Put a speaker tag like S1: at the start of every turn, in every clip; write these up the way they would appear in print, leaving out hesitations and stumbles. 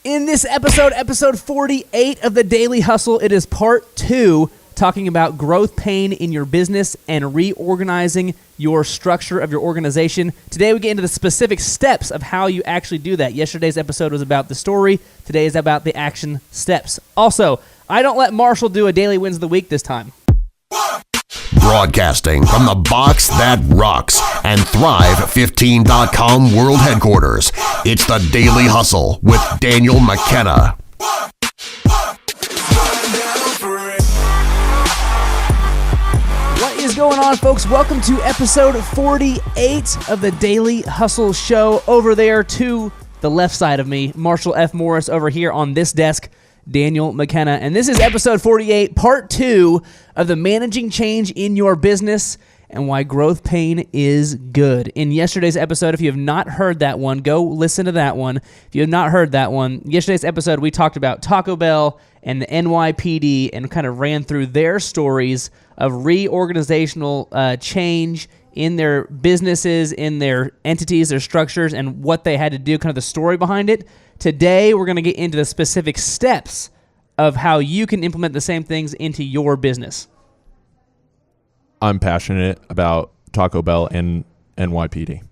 S1: In this episode 48 of the Daily Hustle, it is part 2, talking about growth pain in your business and reorganizing your structure of your organization. Today we get into the specific steps of how you actually do that. Yesterday's episode was about the story. Today is about the action steps. Also, I don't let Marshall do a daily wins of the week this time.
S2: Broadcasting from the box that rocks and Thrive15.com world headquarters, it's the Daily Hustle with Daniel McKenna.
S1: What is going on, folks? Welcome to episode 48 of the Daily Hustle Show. Over there to the left side of me, Marshall F. Morris. Over here on this desk, Daniel McKenna. And this is episode 48, part 2 of the Managing Change in Your Business and Why Growth Pain is Good. In yesterday's episode, if you have not heard that one, go listen to that one. If you have not heard that one, yesterday's episode, we talked about Taco Bell and the NYPD and kind of ran through their stories of reorganizational change in their businesses, in their entities, their structures, and what they had to do, kind of the story behind it. Today, we're going to get into the specific steps of how you can implement the same things into your business.
S3: I'm passionate about Taco Bell and NYPD.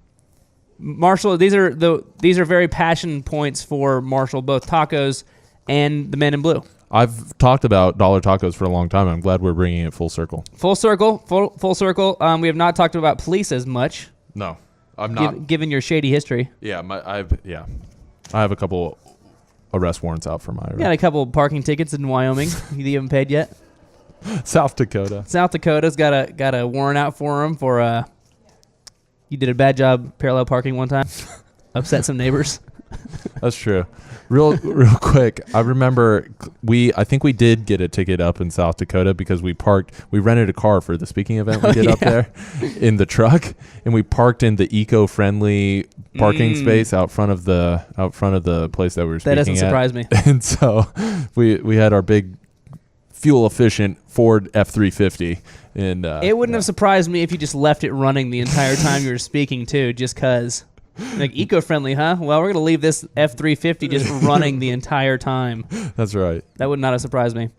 S1: Marshall, these are very passion points for Marshall, both tacos and the Men in Blue.
S3: I've talked about dollar tacos for a long time. I'm glad we're bringing it full circle.
S1: Full circle. We have not talked about police as much.
S3: No, I'm not.
S1: Given your shady history.
S3: Yeah, I have a couple arrest warrants out for my.
S1: You got a couple parking tickets in Wyoming. You haven't paid yet.
S3: South Dakota.
S1: South Dakota's got a warrant out for him for you did a bad job parallel parking one time, upset some neighbors.
S3: That's true. Real quick, I remember I think we did get a ticket up in South Dakota because we rented a car for the speaking event we did up there in the truck, and we parked in the eco-friendly parking space out front of the place that we were speaking at.
S1: That doesn't surprise me.
S3: And so we had our big fuel efficient Ford F-350, and
S1: it wouldn't have surprised me if you just left it running the entire time you were speaking too, just cause. Like, eco-friendly, huh? Well, we're going to leave this F-350 just running the entire time.
S3: That's right.
S1: That would not have surprised me.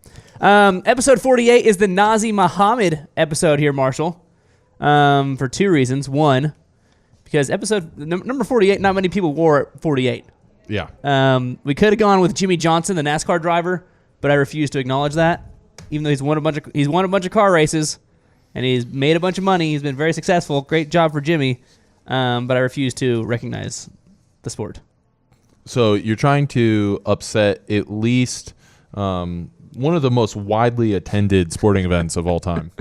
S1: Episode 48 is the Nazi Muhammad episode here, Marshall, for two reasons. One, because episode number 48, not many people wore 48.
S3: Yeah.
S1: We could have gone with Jimmy Johnson, the NASCAR driver, but I refuse to acknowledge that. Even though he's won a bunch of car races, and he's made a bunch of money. He's been very successful. Great job for Jimmy. But I refuse to recognize the sport.
S3: So you're trying to upset at least one of the most widely attended sporting events of all time.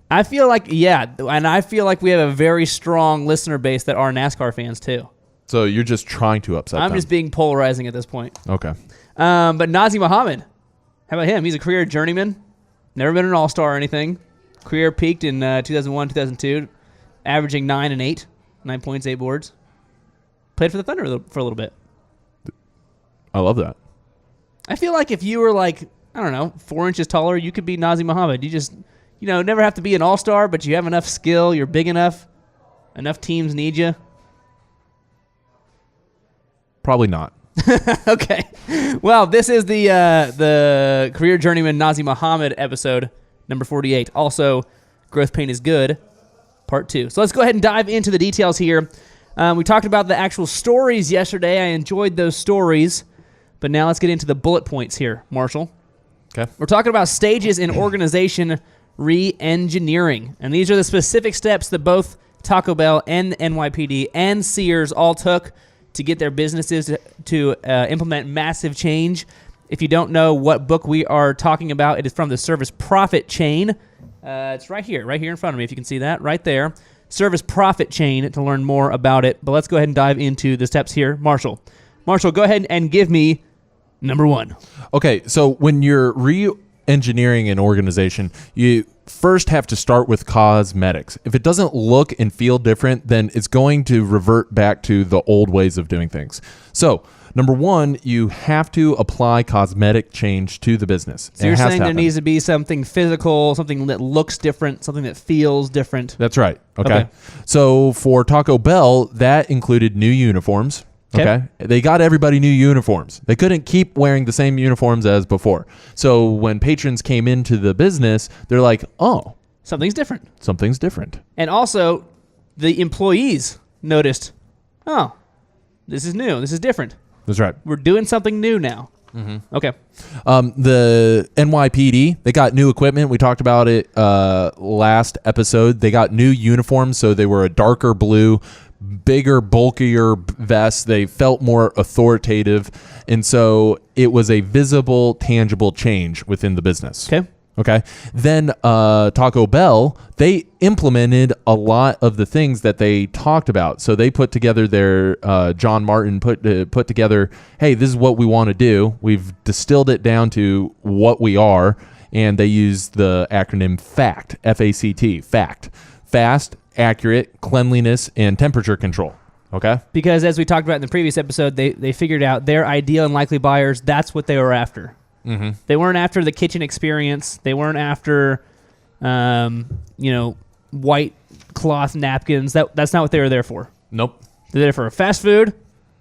S1: I feel like, yeah, and I feel like we have a very strong listener base that are NASCAR fans too.
S3: So you're just trying to upset them.
S1: I'm just being polarizing at this point.
S3: Okay.
S1: But Nazi Muhammad, how about him? He's a career journeyman, never been an all-star or anything. Career peaked in 2001, 2002, averaging 9 and 8. 9 points, 8 boards. Played for the Thunder for a little bit.
S3: I love that.
S1: I feel like if you were like, I don't know, 4 inches taller, you could be Nazi Muhammad. You just, never have to be an all-star, but you have enough skill, you're big enough teams need you.
S3: Probably not.
S1: Okay. Well, this is the Career Journeyman Nazi Muhammad episode, number 48. Also, Growth Pain is Good. Part 2. So let's go ahead and dive into the details here. We talked about the actual stories yesterday. I enjoyed those stories. But now let's get into the bullet points here, Marshall.
S3: Okay.
S1: We're talking about stages in organization re-engineering. And these are the specific steps that both Taco Bell and the NYPD and Sears all took to get their businesses to implement massive change. If you don't know what book we are talking about, it is from the Service Profit Chain. It's right here in front of me, if you can see that, right there. Service Profit Chain to learn more about it. But let's go ahead and dive into the steps here. Marshall, go ahead and give me number 1.
S3: Okay, so when you're re-engineering an organization, you first have to start with cosmetics. If it doesn't look and feel different, then it's going to revert back to the old ways of doing things. So, number 1, you have to apply cosmetic change to the business.
S1: So you're saying there needs to be something physical, something that looks different, something that feels different.
S3: That's right. Okay. So for Taco Bell, that included new uniforms, Okay. They got everybody new uniforms. They couldn't keep wearing the same uniforms as before. So when patrons came into the business, they're like, oh,
S1: Something's different.
S3: something's different.
S1: And also, the employees noticed, oh, this is new. This is different.
S3: That's right.
S1: We're doing something new now. Okay.
S3: The NYPD, they got new equipment. We talked about it last episode. They got new uniforms, so they were a darker blue, bigger, bulkier vests. They felt more authoritative, and so it was a visible, tangible change within the business. Okay. Then Taco Bell, they implemented a lot of the things that they talked about. So they put together their John Martin put together, hey, this is what we want to do. We've distilled it down to what we are, and they use the acronym FACT, F-A-C-T, FACT. Fast, accurate, cleanliness, and temperature control. Okay?
S1: Because as we talked about in the previous episode, they figured out their ideal and likely buyers, that's what they were after. They weren't after the kitchen experience. They weren't after, white cloth napkins. That's not what they were there for.
S3: Nope.
S1: They're there for fast food.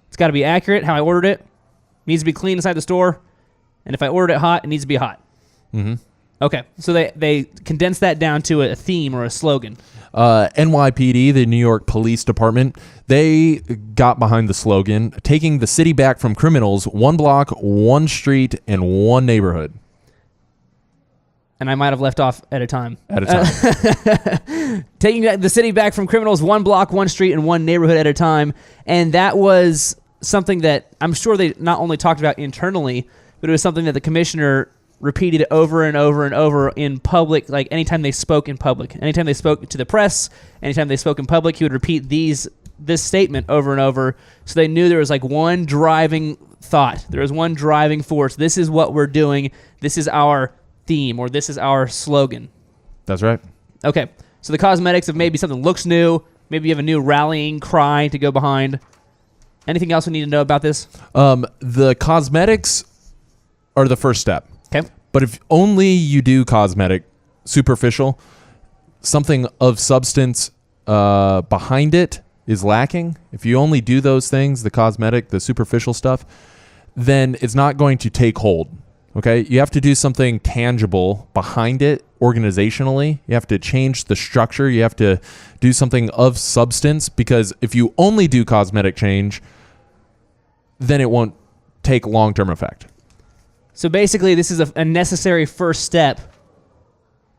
S1: It's got to be accurate how I ordered it. Needs to be clean inside the store. And if I ordered it hot, it needs to be hot. Okay, so they condensed that down to a theme or a slogan.
S3: NYPD, the New York Police Department, they got behind the slogan, taking the city back from criminals, one block, one street, and one neighborhood.
S1: And I might have left off at a time. Taking the city back from criminals, one block, one street, and one neighborhood at a time. And that was something that I'm sure they not only talked about internally, but it was something that the commissioner repeated over and over and over in public, like anytime they spoke in public. Anytime they spoke to the press, anytime they spoke in public, he would repeat this statement over and over, so they knew there was like one driving thought. There was one driving force. This is what we're doing. This is our theme, or this is our slogan.
S3: That's right.
S1: Okay, so the cosmetics of maybe something looks new. Maybe you have a new rallying cry to go behind. Anything else we need to know about this?
S3: The cosmetics are the first step.
S1: Okay.
S3: But if only you do cosmetic, superficial, something of substance behind it is lacking. If you only do those things, the cosmetic, the superficial stuff, then it's not going to take hold. Okay? You have to do something tangible behind it organizationally. You have to change the structure. You have to do something of substance, because if you only do cosmetic change, then it won't take long-term effect.
S1: So basically, this is a necessary first step,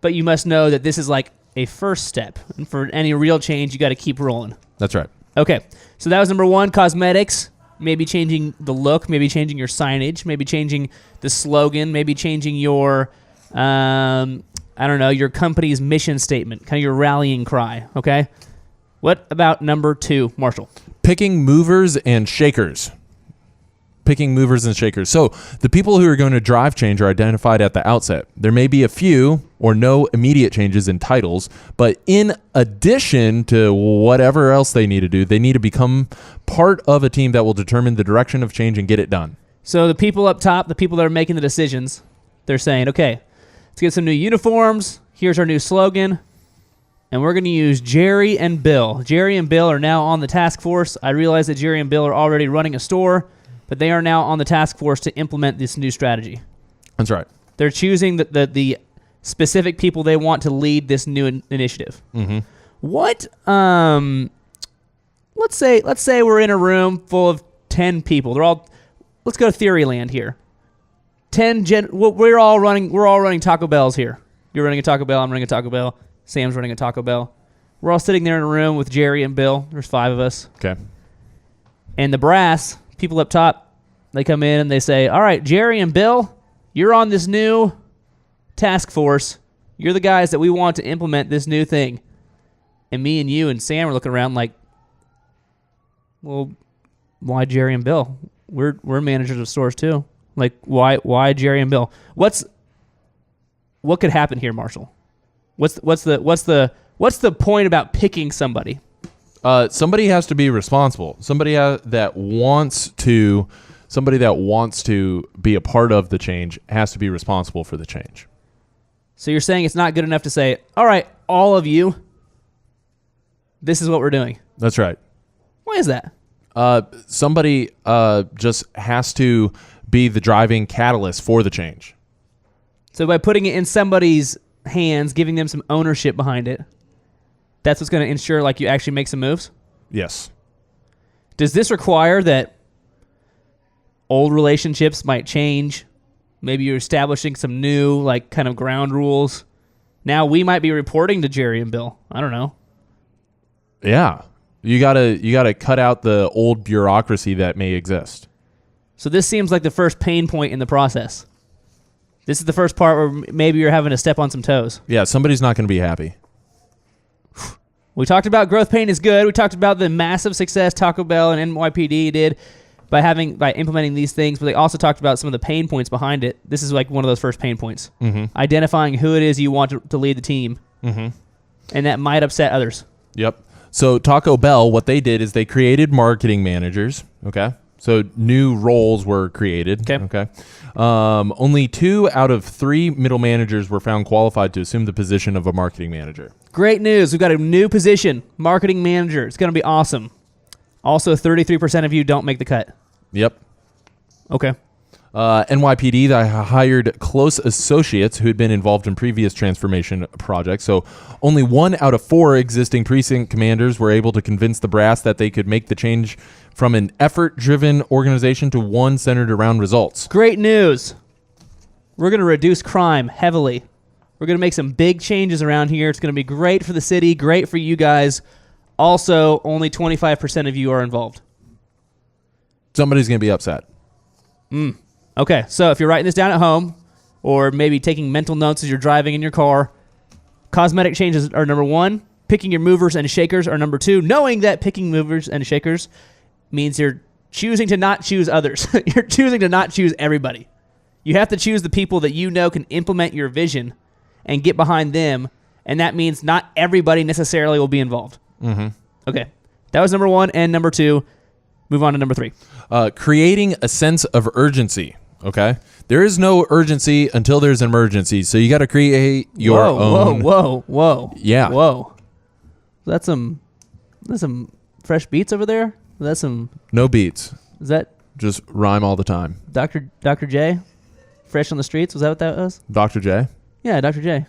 S1: but you must know that this is like a first step. And for any real change, you got to keep rolling.
S3: That's right.
S1: Okay, so that was number one, cosmetics. Maybe changing the look, maybe changing your signage, maybe changing the slogan, maybe changing your, your company's mission statement, kind of your rallying cry, okay? What about number two, Marshall?
S3: Picking movers and shakers. So the people who are going to drive change are identified at the outset. There may be a few or no immediate changes in titles, but in addition to whatever else they need to do, they need to become part of a team that will determine the direction of change and get it done.
S1: So the people up top, the people that are making the decisions, they're saying, okay, let's get some new uniforms. Here's our new slogan. And we're going to use Jerry and Bill. Jerry and Bill are now on the task force. I realize that Jerry and Bill are already running a store, but they are now on the task force to implement this new strategy.
S3: That's right.
S1: They're choosing the specific people they want to lead this new initiative. What? Let's say we're in a room full of 10 people. They're all. Let's go to Theoryland here. We're all running Taco Bells here. You're running a Taco Bell. I'm running a Taco Bell. Sam's running a Taco Bell. We're all sitting there in a room with Jerry and Bill. There's 5 of us.
S3: Okay.
S1: And the brass people up top, they come in and they say, all right, Jerry and Bill, you're on this new task force. You're the guys that we want to implement this new thing. And me and you and Sam are looking around like, well, why Jerry and Bill? We're managers of stores too. Like, why Jerry and Bill? What could happen here, Marshall? What's the point about picking somebody?
S3: Somebody has to be responsible. Somebody that wants to be a part of the change has to be responsible for the change.
S1: So you're saying it's not good enough to say, all right, all of you, this is what we're doing.
S3: That's right.
S1: Why is that?
S3: Somebody just has to be the driving catalyst for the change.
S1: So by putting it in somebody's hands, giving them some ownership behind it, that's what's going to ensure like you actually make some moves?
S3: Yes.
S1: Does this require that old relationships might change? Maybe you're establishing some new like kind of ground rules. Now we might be reporting to Jerry and Bill. I don't know.
S3: Yeah. You gotta cut out the old bureaucracy that may exist.
S1: So this seems like the first pain point in the process. This is the first part where maybe you're having to step on some toes.
S3: Yeah, somebody's not going to be happy.
S1: We talked about growth pain is good. We talked about the massive success Taco Bell and NYPD did by implementing these things, but they also talked about some of the pain points behind it. This is like one of those first pain points. Mm-hmm. Identifying who it is you want to lead the team. Mm-hmm. And that might upset others.
S3: Yep. So Taco Bell, what they did is they created marketing managers, okay? So new roles were created. Okay. Only 2 out of 3 middle managers were found qualified to assume the position of a marketing manager.
S1: Great news. We've got a new position, marketing manager. It's going to be awesome. Also, 33% of you don't make the cut.
S3: Yep.
S1: Okay.
S3: NYPD, they hired close associates who had been involved in previous transformation projects. So only 1 out of 4 existing precinct commanders were able to convince the brass that they could make the change from an effort-driven organization to one centered around results.
S1: Great news. We're going to reduce crime heavily. We're going to make some big changes around here. It's going to be great for the city, great for you guys. Also, only 25% of you are involved.
S3: Somebody's going to be upset.
S1: Okay, so if you're writing this down at home or maybe taking mental notes as you're driving in your car, cosmetic changes are number 1. Picking your movers and shakers are number 2. Knowing that picking movers and shakers means you're choosing to not choose others. You're choosing to not choose everybody. You have to choose the people that you know can implement your vision and get behind them, and that means not everybody necessarily will be involved. Mm-hmm. Okay, that was number 1, and number 2. Move on to number 3.
S3: Creating a sense of urgency. Okay, there is no urgency until there's an emergency, so you got to create your own.
S1: Whoa!
S3: Yeah.
S1: Whoa! That's some fresh beats over there. That's some.
S3: No beats.
S1: Is that
S3: just rhyme all the time?
S1: Dr. J, fresh on the streets. Was that what that was?
S3: Dr. J.
S1: Yeah, Dr. J.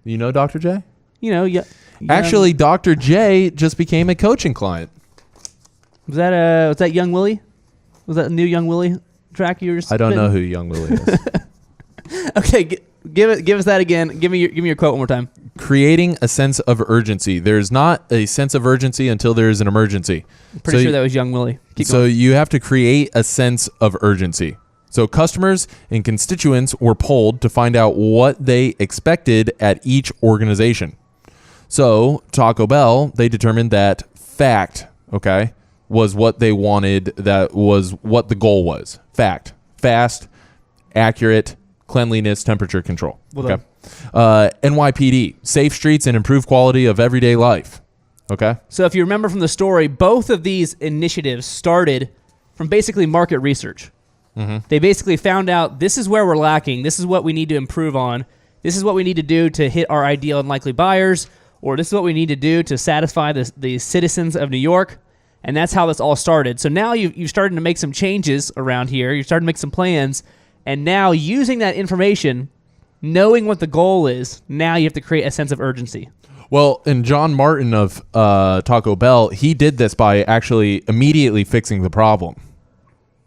S3: You know Dr. J?
S1: You know, yeah.
S3: Actually, Dr. J just became a coaching client.
S1: Was that Young Willie? Was that a new Young Willie track you were spitting?
S3: I don't know who Young Willie is.
S1: Okay, give us that again. Give me your quote one more time.
S3: Creating a sense of urgency. There's not a sense of urgency until there is an emergency.
S1: I'm pretty sure that was Young Willie. Keep
S3: so
S1: going.
S3: You have to create a sense of urgency. So customers and constituents were polled to find out what they expected at each organization. So Taco Bell, they determined that fact, okay, was what they wanted. That was what the goal was. Fact, fast, accurate, cleanliness, temperature control.
S1: Well
S3: NYPD, safe streets and improved quality of everyday life. Okay.
S1: So if you remember from the story, both of these initiatives started from basically market research. Mm-hmm. They basically found out this is where we're lacking. This is what we need to improve on. This is what we need to do to hit our ideal and likely buyers, or this is what we need to do to satisfy the citizens of New York. And that's how this all started. So now you've started to make some changes around here. You're starting to make some plans. And now using that information, knowing what the goal is, now you have to create a sense of urgency.
S3: Well, and John Martin of Taco Bell, he did this by actually immediately fixing the problem.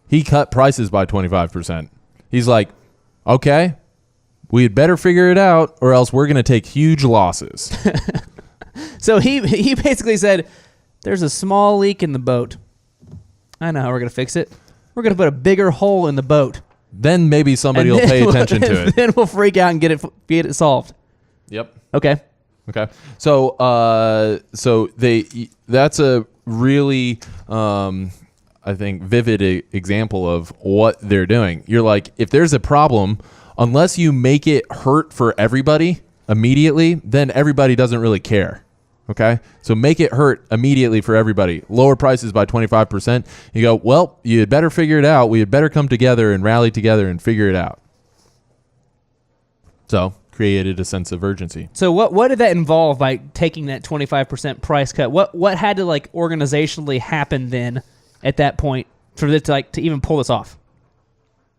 S3: He cut prices by 25%. He's like, okay, we had better figure it out or else we're going to take huge losses.
S1: So he basically said, there's a small leak in the boat. I know how we're going to fix it. We're going to put a bigger hole in the boat.
S3: Then maybe somebody will pay attention to it.
S1: Then we'll freak out and get it solved.
S3: Yep.
S1: Okay.
S3: So that's a really I think vivid example of what they're doing. You're like, if there's a problem, unless you make it hurt for everybody immediately, then everybody doesn't really care. Okay, so make it hurt immediately for everybody. Lower prices by 25%. You go, well, you had better figure it out. We had better come together and rally together and figure it out. So created a sense of urgency.
S1: So what did that involve by taking that 25% price cut? What had to like organizationally happen then at that point for this to even pull this off?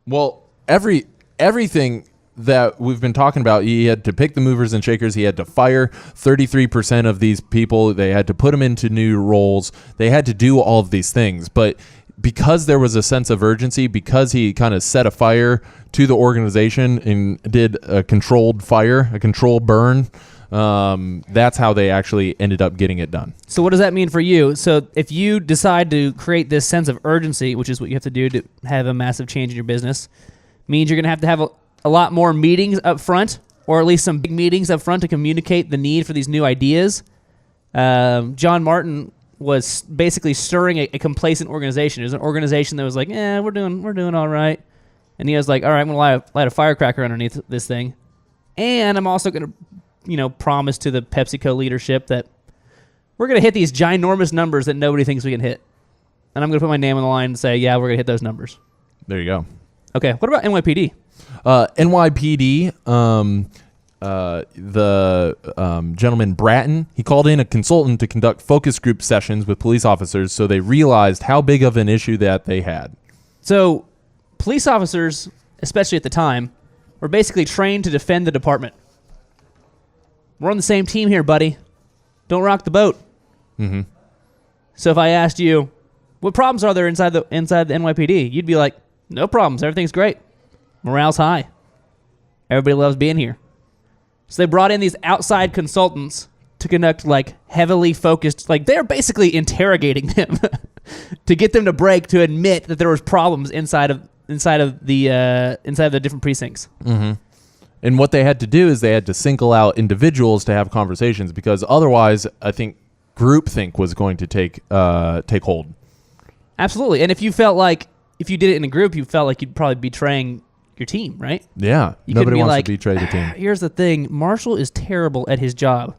S3: Well, everything that we've been talking about, he had to pick the movers and shakers. He had to fire 33% of these people. They had to put them into new roles. They had to do all of these things. But because there was a sense of urgency, because he kind of set a fire to the organization and did a controlled fire, a controlled burn, that's how they actually ended up getting it done.
S1: So what does that mean for you? So if you decide to create this sense of urgency, which is what you have to do to have a massive change in your business, means you're going to have a lot more meetings up front, or at least some big meetings up front to communicate the need for these new ideas. John Martin was basically stirring a complacent organization. It was an organization that was like, we're doing all right. And he was like, all right, I'm going to light a firecracker underneath this thing. And I'm also going to promise to the PepsiCo leadership that we're going to hit these ginormous numbers that nobody thinks we can hit. And I'm going to put my name on the line and say, yeah, we're going to hit those numbers.
S3: There you go.
S1: Okay, what about NYPD?
S3: NYPD, the gentleman Bratton, he called in a consultant to conduct focus group sessions with police officers so they realized how big of an issue that they had.
S1: So police officers, especially at the time, were basically trained to defend the department. We're on the same team here, buddy. Don't rock the boat.
S3: Mm-hmm.
S1: So if I asked you, what problems are there inside the NYPD? You'd be like, no problems. Everything's great. Morale's high. Everybody loves being here. So they brought in these outside consultants to conduct heavily focused, they're basically interrogating them to get them to admit that there was problems inside of the different precincts.
S3: Mm-hmm. And what they had to do is they had to single out individuals to have conversations, because otherwise, I think groupthink was going to take hold.
S1: Absolutely. And if you felt like if you did it in a group, you felt like you'd probably be betraying your team, right?
S3: Yeah. Nobody wants to betray the team.
S1: Here's the thing. Marshall is terrible at his job.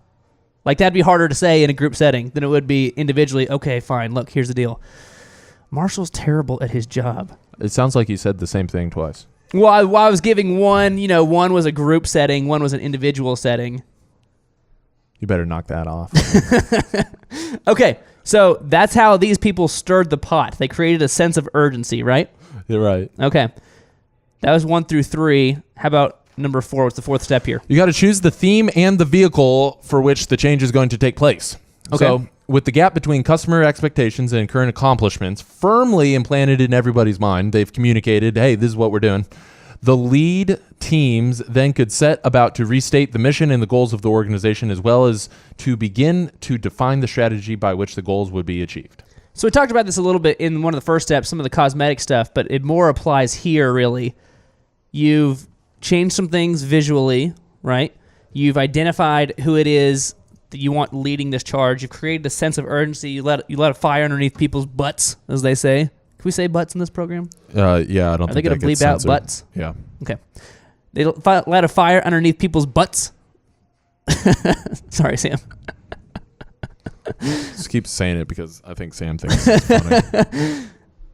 S1: That'd be harder to say in a group setting than it would be individually. Okay, fine. Look, here's the deal. Marshall's terrible at his job.
S3: It sounds like you said the same thing twice.
S1: Well, I was giving one, one was a group setting, one was an individual setting.
S3: You better knock that off.
S1: Okay, so that's how these people stirred the pot. They created a sense of urgency, right?
S3: You're right.
S1: Okay. That was 1 through 3. How about number 4? What's the fourth step here?
S3: You got to choose the theme and the vehicle for which the change is going to take place.
S1: Okay.
S3: So, with the gap between customer expectations and current accomplishments firmly implanted in everybody's mind, they've communicated, hey, this is what we're doing. The lead teams then could set about to restate the mission and the goals of the organization, as well as to begin to define the strategy by which the goals would be achieved.
S1: So we talked about this a little bit in one of the first steps, some of the cosmetic stuff, but it more applies here, really. You've changed some things visually, right? You've identified who it is that you want leading this charge. You've created a sense of urgency. You let a fire underneath people's butts, as they say. Can we say butts in this program?
S3: Yeah, I don't think that gets censored.
S1: Are they going to bleep out butts?
S3: Yeah.
S1: Okay. They light a fire underneath people's butts. Sorry, Sam.
S3: Just keep saying it because I think Sam thinks it's funny.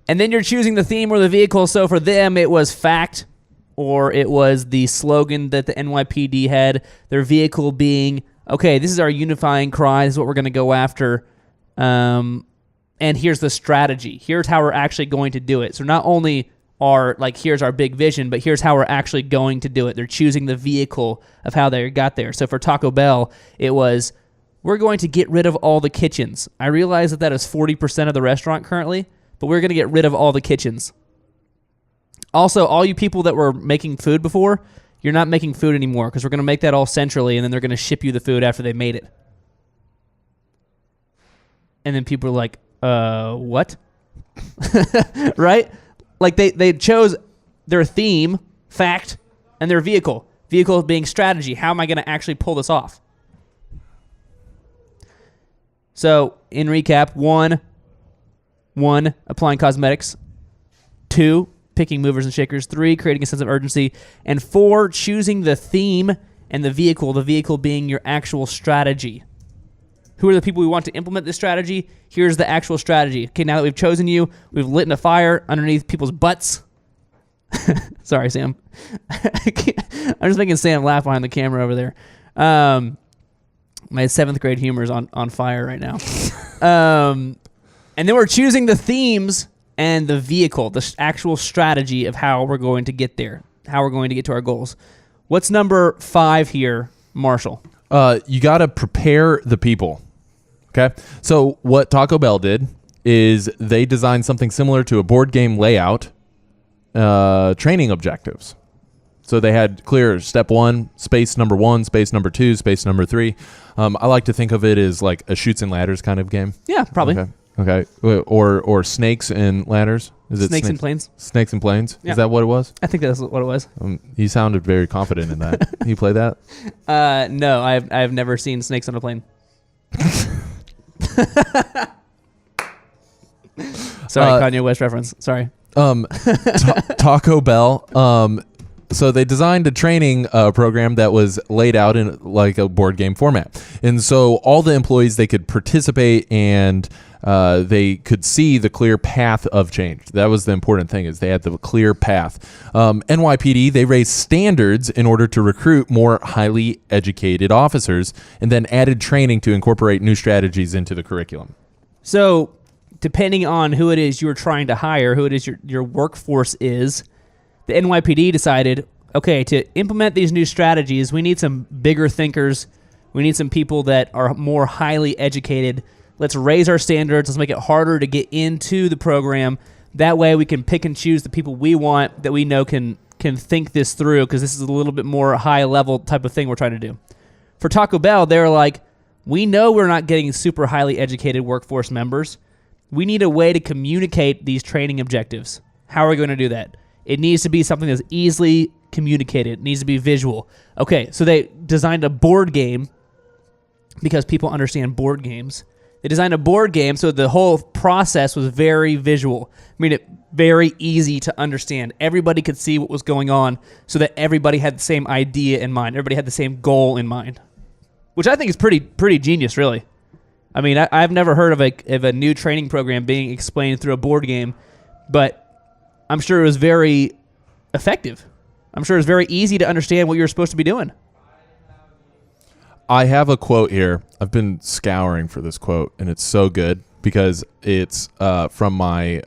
S1: And then you're choosing the theme or the vehicle. So for them, it was fact, or it was the slogan that the NYPD had. Their vehicle being, okay, this is our unifying cry. This is what we're going to go after. And here's the strategy. Here's how we're actually going to do it. So not only are here's our big vision, but here's how we're actually going to do it. They're choosing the vehicle of how they got there. So for Taco Bell, it was, we're going to get rid of all the kitchens. I realize that is 40% of the restaurant currently, but we're going to get rid of all the kitchens. Also, all you people that were making food before, you're not making food anymore, because we're going to make that all centrally, and then they're going to ship you the food after they made it. And then people are like, what? Right? They chose their theme, fact, and their vehicle. Vehicle being strategy. How am I going to actually pull this off? So, in recap, one, applying cosmetics. 2, picking movers and shakers. 3, creating a sense of urgency. And 4, choosing the theme and the vehicle being your actual strategy. Who are the people we want to implement this strategy? Here's the actual strategy. Okay, now that we've chosen you, we've lit a fire underneath people's butts. Sorry, Sam. I'm just making Sam laugh behind the camera over there. My 7th grade humor is on fire right now. And And then we're choosing the themes and the vehicle, the actual strategy of how we're going to get there, how we're going to get to our goals. What's number 5 here, Marshall?
S3: You got to prepare the people. Okay. So what Taco Bell did is they designed something similar to a board game layout, training objectives. So they had clear step 1, space number 1, space number 2, space number 3. I like to think of it as like a shoots and ladders kind of game.
S1: Yeah, probably.
S3: Okay. Or snakes and ladders. Is it
S1: Snakes and Planes?
S3: Snakes and Planes.
S1: Yeah.
S3: Is that what it was?
S1: I think that's what it was.
S3: You sounded very confident in that. You play that?
S1: No, I've never seen Snakes on a Plane. Sorry, Kanye West reference. Sorry.
S3: Taco Bell. So they designed a training program that was laid out in like a board game format. And so all the employees, they could participate and they could see the clear path of change. That was the important thing, is they had the clear path. NYPD, they raised standards in order to recruit more highly educated officers and then added training to incorporate new strategies into the curriculum.
S1: So depending on who it is you're trying to hire, who it is your workforce is, the NYPD decided, okay, to implement these new strategies, we need some bigger thinkers. We need some people that are more highly educated. Let's raise our standards. Let's make it harder to get into the program. That way we can pick and choose the people we want that we know can think this through, because this is a little bit more high-level type of thing we're trying to do. For Taco Bell, they're like, we know we're not getting super highly educated workforce members. We need a way to communicate these training objectives. How are we going to do that? It needs to be something that's easily communicated. It needs to be visual. Okay, so they designed a board game because people understand board games. They designed a board game so the whole process was very visual. Made it very easy to understand. Everybody could see what was going on so that everybody had the same idea in mind. Everybody had the same goal in mind, which I think is pretty genius, really. I mean, I've never heard of a new training program being explained through a board game, but I'm sure it was very effective. I'm sure it was very easy to understand what you were supposed to be doing.
S3: I have a quote here. I've been scouring for this quote, and it's so good because it's from my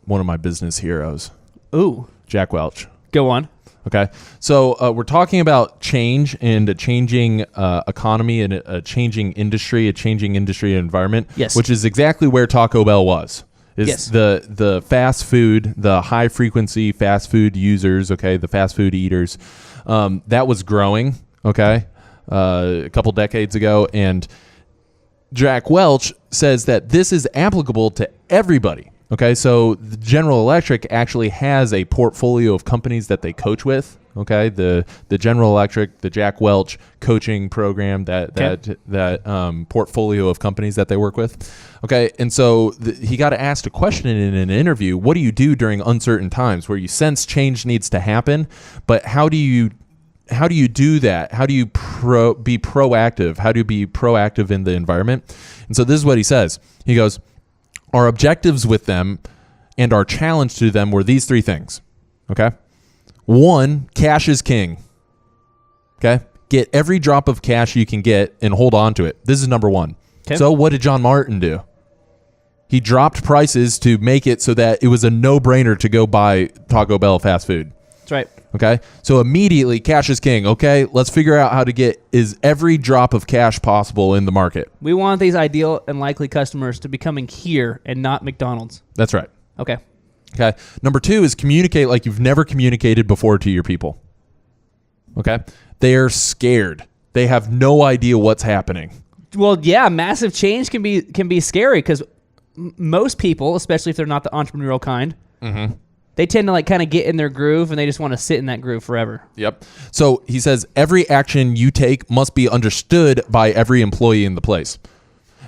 S3: one of my business heroes.
S1: Ooh.
S3: Jack Welch.
S1: Go on.
S3: Okay. So we're talking about change and a changing economy and a changing industry environment,
S1: yes,
S3: which is exactly where Taco Bell was. Is
S1: yes.
S3: the fast food, the high frequency fast food users, okay, the fast food eaters, that was growing, okay, a couple decades ago. And Jack Welch says that this is applicable to everybody. Okay, so the General Electric actually has a portfolio of companies that they coach with. Okay, the General Electric, the Jack Welch coaching program, that portfolio of companies that they work with. Okay, and so he got asked a question in an interview. What do you do during uncertain times where you sense change needs to happen, but how do you do that? How do you be proactive? How do you be proactive in the environment? And so this is what he says. He goes, our objectives with them and our challenge to them were these 3 things. Okay. 1, cash is king. Okay. Get every drop of cash you can get and hold on to it. This is number 1. Okay. So what did John Martin do? He dropped prices to make it so that it was a no-brainer to go buy Taco Bell fast food.
S1: That's right.
S3: Okay. So immediately, cash is king. Okay. Let's figure out how to get every drop of cash possible in the market.
S1: We want these ideal and likely customers to be coming here and not McDonald's.
S3: That's right.
S1: Okay.
S3: Okay. Number 2 is communicate like you've never communicated before to your people. Okay. They're scared. They have no idea what's happening.
S1: Well, yeah, massive change can be scary because most people, especially if they're not the entrepreneurial kind, they tend to kind of get in their groove and they just want to sit in that groove forever.
S3: Yep. So he says every action you take must be understood by every employee in the place.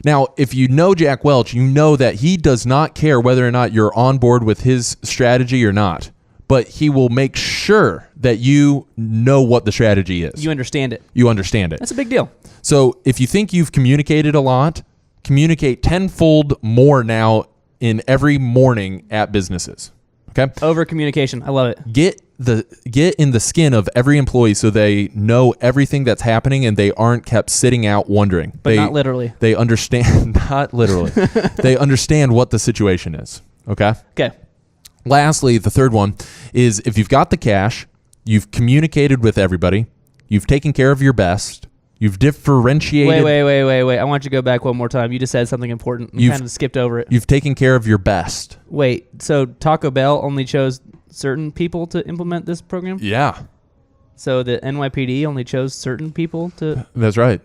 S3: Now, if you know Jack Welch, you know that he does not care whether or not you're on board with his strategy or not, but he will make sure that you know what the strategy is.
S1: You understand it.
S3: You understand it.
S1: That's a big deal.
S3: So if you think you've communicated a lot, communicate tenfold more now in every morning at businesses. Okay.
S1: Over communication. I love it.
S3: Get in the skin of every employee so they know everything that's happening and they aren't kept sitting out wondering.
S1: But not literally.
S3: They understand, not literally. They understand what the situation is. Okay.
S1: Okay.
S3: Lastly, the third one is if you've got the cash, you've communicated with everybody, you've taken care of your best, you've differentiated.
S1: Wait. I want you to go back one more time. You just said something important. You kind of skipped over it.
S3: You've taken care of your best.
S1: Wait, so Taco Bell only chose certain people to implement this program?
S3: Yeah.
S1: So the NYPD only chose certain people to...
S3: That's right.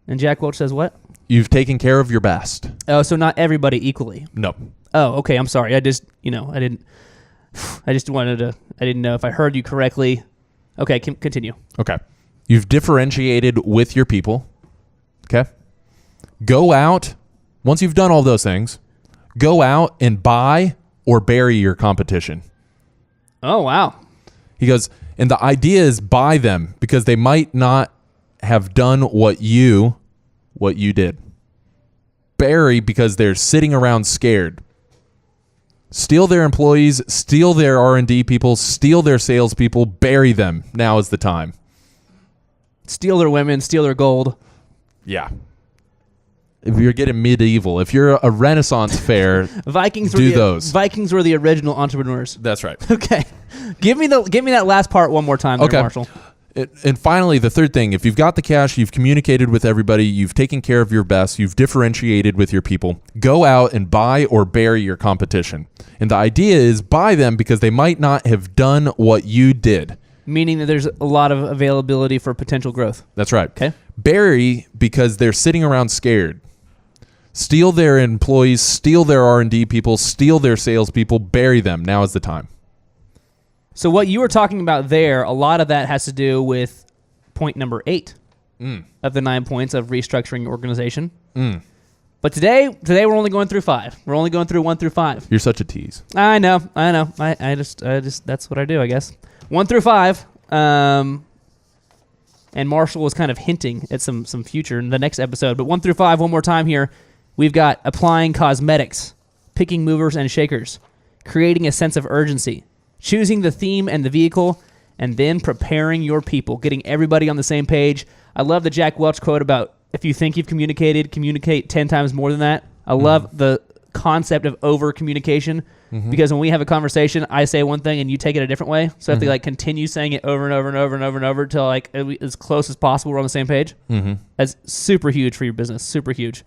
S1: And Jack Welch says what?
S3: You've taken care of your best.
S1: Oh, so not everybody equally.
S3: No.
S1: Oh, okay. I'm sorry. I didn't know if I heard you correctly. Okay, continue.
S3: Okay. You've differentiated with your people. Okay. Go out. Once you've done all those things, go out and buy or bury your competition.
S1: Oh, wow.
S3: He goes, and the idea is buy them because they might not have done what you did. Bury because they're sitting around scared. Steal their employees, steal their R&D people, steal their salespeople, bury them. Now is the time.
S1: Steal their women, steal their gold.
S3: Yeah. If you're getting medieval, if you're a Renaissance fair,
S1: Vikings were the original entrepreneurs.
S3: That's right.
S1: Okay. Give me that last part one more time there,
S3: Okay.
S1: Marshall.
S3: And finally, the third thing, if you've got the cash, you've communicated with everybody, you've taken care of your best, you've differentiated with your people, go out and buy or bury your competition. And the idea is buy them because they might not have done what you did.
S1: Meaning that there's a lot of availability for potential growth.
S3: That's right.
S1: Okay.
S3: Bury because they're sitting around scared. Steal their employees, steal their R&D people, steal their salespeople, bury them. Now is the time.
S1: So what you were talking about there, a lot of that has to do with point number 8 of the 9 points of restructuring your organization. But today we're only going through 5. We're only going through 1 through 5.
S3: You're such a tease.
S1: I know. I just that's what I do, I guess. 1 through 5. And Marshall was kind of hinting at some future in the next episode. But 1 through 5, one more time here. We've got applying cosmetics, picking movers and shakers, creating a sense of urgency, choosing the theme and the vehicle, and then preparing your people, getting everybody on the same page. I love the Jack Welch quote about if you think you've communicate 10 times more than that. I love the concept of over-communication because when we have a conversation, I say one thing and you take it a different way. So I have to continue saying it over and over and over and over and over until as close as possible we're on the same page. That's super huge for your business, super huge.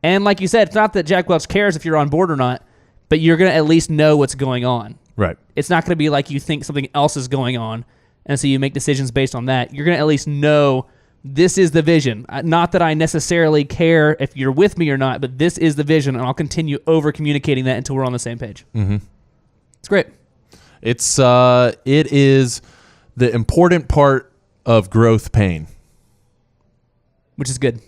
S1: And like you said, it's not that Jack Welch cares if you're on board or not, but you're going to at least know what's going on.
S3: Right.
S1: It's not going to be like you think something else is going on, and so you make decisions based on that. You're going to at least know this is the vision. Not that I necessarily care if you're with me or not, but this is the vision, and I'll continue over-communicating that until we're on the same page. It's great.
S3: It is the important part of growth pain.
S1: Which is good.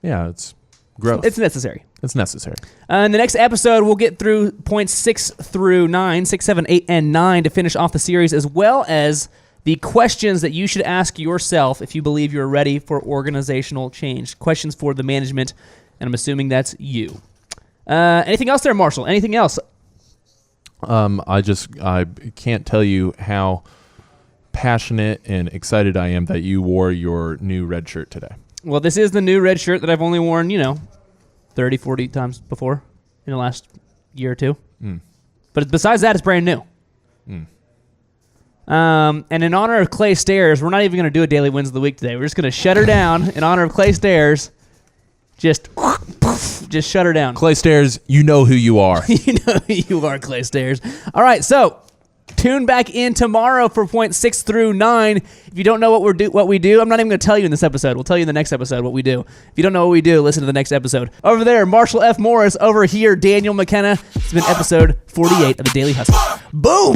S3: Yeah, it's growth.
S1: It's necessary.
S3: It's necessary.
S1: In the next episode, we'll get through points 6 through 9, 6, 7, 8, and 9 to finish off the series, as well as the questions that you should ask yourself if you believe you're ready for organizational change. Questions for the management, and I'm assuming that's you. Anything else there, Marshall? Anything else?
S3: I can't tell you how passionate and excited I am that you wore your new red shirt today.
S1: Well, this is the new red shirt that I've only worn, 30, 40 times before in the last year or two. But besides that, it's brand new. And in honor of Clay Stairs, we're not even going to do a daily wins of the week today. We're just going to shut her down in honor of Clay Stairs. Just shut her down.
S3: Clay Stairs, you know who you are.
S1: You know who you are, Clay Stairs. All right, so tune back in tomorrow for points 6 through 9. If you don't know what we do, I'm not even going to tell you in this episode. We'll tell you in the next episode what we do. If you don't know what we do, listen to the next episode. Over there, Marshall F. Morris. Over here, Daniel McKenna. It's been episode 48 of The Daily Hustle. Boom!